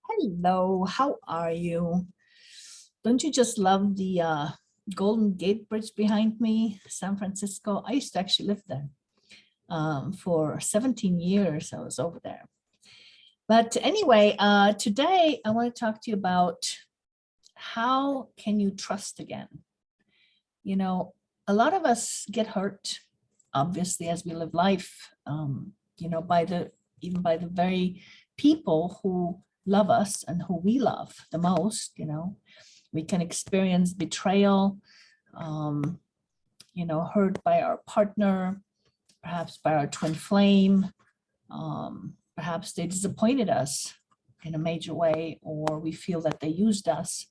Hello, how are you? Don't you just love the Golden Gate Bridge behind me, San Francisco? I used to actually live there for 17 years. I was over there. But anyway, today I want to talk to you about how can you trust again? You know, a lot of us get hurt, obviously, as we live life, by even by the very people who love us and who we love the most. We can experience betrayal, um, hurt by our partner, perhaps by our twin flame. Perhaps they disappointed us in a major way, or we feel that they used us,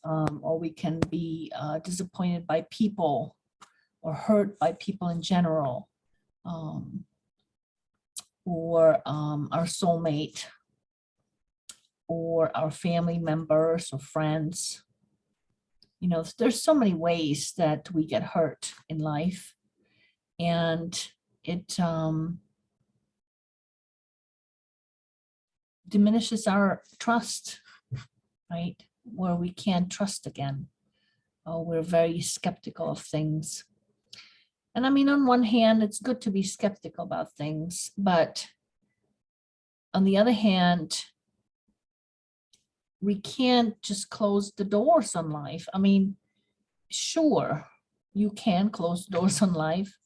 or we can be disappointed by people or hurt by people in general, um, or our soulmate, or our family members or friends. There's so many ways that we get hurt in life, and it diminishes our trust, right? Where we can't trust again. We're very skeptical of things. And I mean, on one hand, it's good to be skeptical about things, but on the other hand, we can't just close the doors on life. I mean, sure, you can close the doors on life,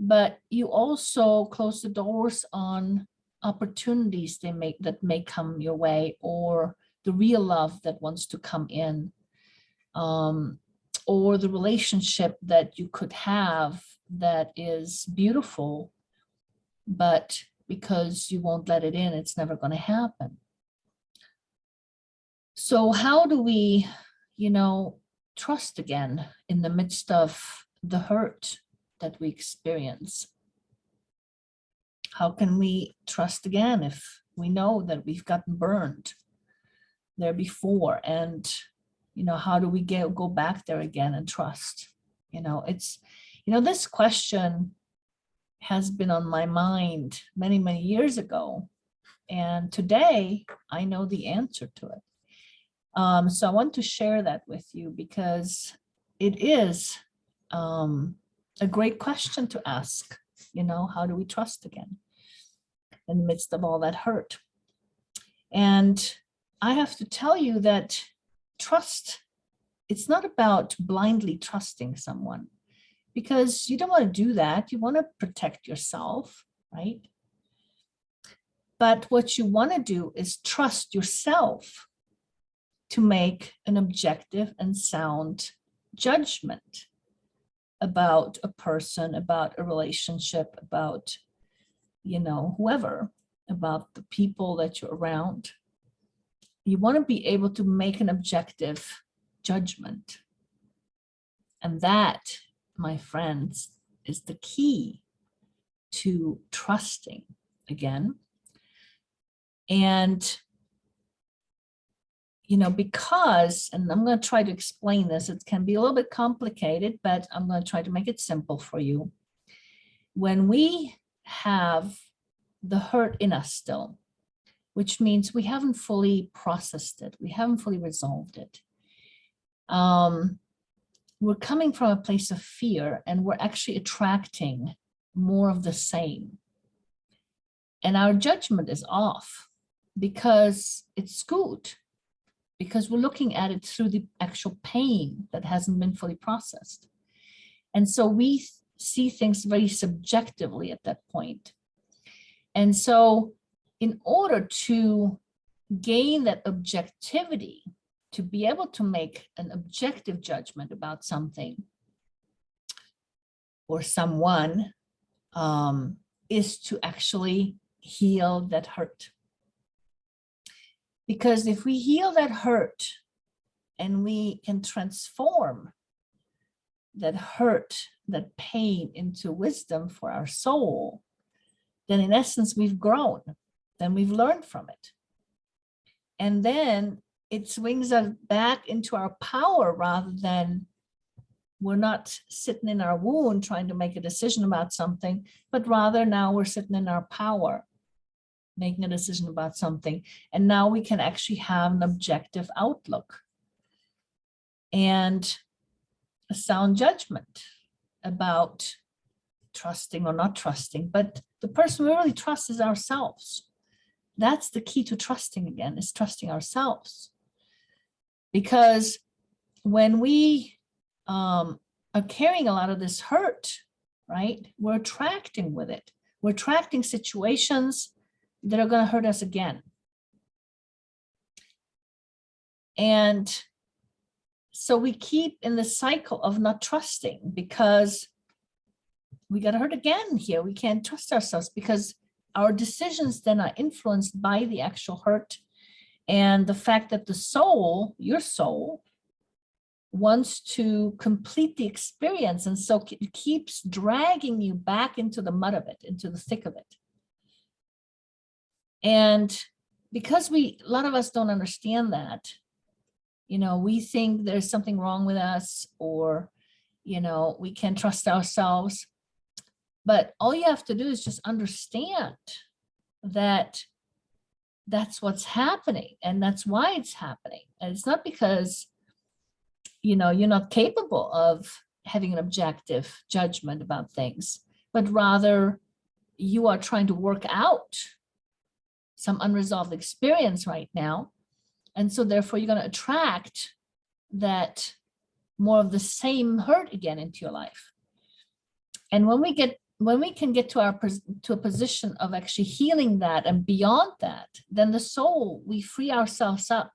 but you also close the doors on opportunities that may come your way, or the real love that wants to come in, or the relationship that you could have that is beautiful, but because you won't let it in, it's never going to happen. So how do we, trust again in the midst of the hurt that we experience? How can we trust again if we know that we've gotten burned there before? And, how do we go back there again and trust? This question has been on my mind many, many years ago. And today I know the answer to it. So I want to share that with you because it is a great question to ask. How do we trust again in the midst of all that hurt? And I have to tell you that trust, it's not about blindly trusting someone, because you don't want to do that. You want to protect yourself, right? But what you want to do is trust yourself to make an objective and sound judgment about a person, about a relationship, about, whoever, about the people that you're around. You want to be able to make an objective judgment. And that, my friends, is the key to trusting again. And because, and I'm going to try to explain this, it can be a little bit complicated, but I'm going to try to make it simple for you. When we have the hurt in us still, which means we haven't fully processed it, we haven't fully resolved it, we're coming from a place of fear, and we're actually attracting more of the same. And our judgment is off because it's skewed, because we're looking at it through the actual pain that hasn't been fully processed. And so we see things very subjectively at that point. And so in order to gain that objectivity, to be able to make an objective judgment about something or someone, is to actually heal that hurt. Because if we heal that hurt and we can transform that hurt, that pain into wisdom for our soul, then in essence, we've grown, then we've learned from it. And then it swings us back into our power, rather than we're not sitting in our wound trying to make a decision about something, but rather now we're sitting in our power. making a decision about something. And now we can actually have an objective outlook and a sound judgment about trusting or not trusting. But the person we really trust is ourselves. That's the key to trusting again, is trusting ourselves. Because when we are carrying a lot of this hurt, right, we're attracting with it. We're attracting situations that are going to hurt us again. And so we keep in the cycle of not trusting because we got hurt again here. We can't trust ourselves because our decisions then are influenced by the actual hurt and the fact that the soul, your soul, wants to complete the experience. And so it keeps dragging you back into the mud of it, into the thick of it. And because a lot of us don't understand that, we think there's something wrong with us, or, we can't trust ourselves. But all you have to do is just understand that that's what's happening, and that's why it's happening. And it's not because, you're not capable of having an objective judgment about things, but rather you are trying to work out some unresolved experience right now. And so therefore you're going to attract that more of the same hurt again into your life. And when we can get to a position of actually healing that and beyond that, then the soul, we free ourselves up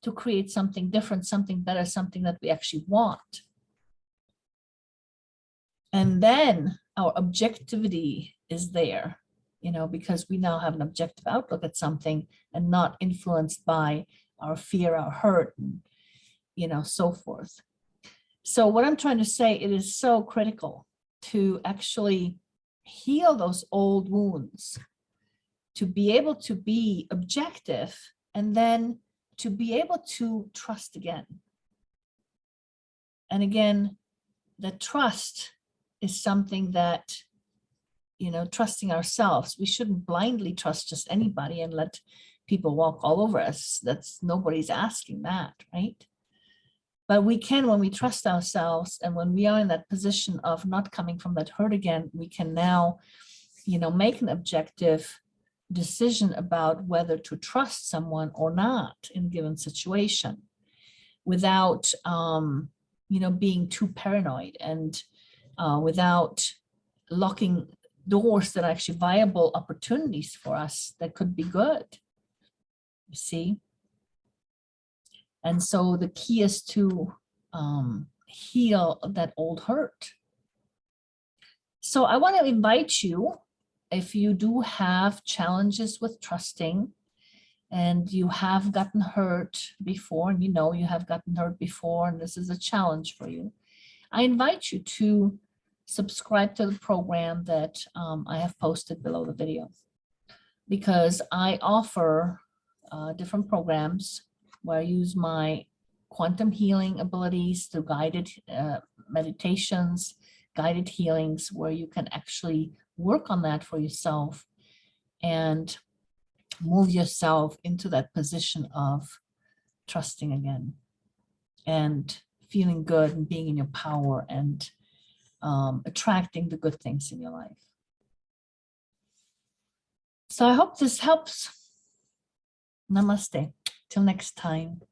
to create something different, something better, something that we actually want. And then our objectivity is there, because we now have an objective outlook at something and not influenced by our fear, our hurt, and, so forth. So what I'm trying to say, it is so critical to actually heal those old wounds, to be able to be objective, and then to be able to trust again. And again, the trust is something that, trusting ourselves. We shouldn't blindly trust just anybody and let people walk all over us. Nobody's asking that, right? But we can, when we trust ourselves and when we are in that position of not coming from that hurt again, we can now, make an objective decision about whether to trust someone or not in a given situation without, being too paranoid and without locking doors that are actually viable opportunities for us that could be good, you see? And so the key is to heal that old hurt. So I want to invite you, if you do have challenges with trusting and you have gotten hurt before, and you have gotten hurt before, and this is a challenge for you, I invite you to subscribe to the program that I have posted below the video, because I offer different programs where I use my quantum healing abilities through guided meditations, guided healings, where you can actually work on that for yourself and move yourself into that position of trusting again and feeling good and being in your power and attracting the good things in your life. So I hope this helps. Namaste. Till next time.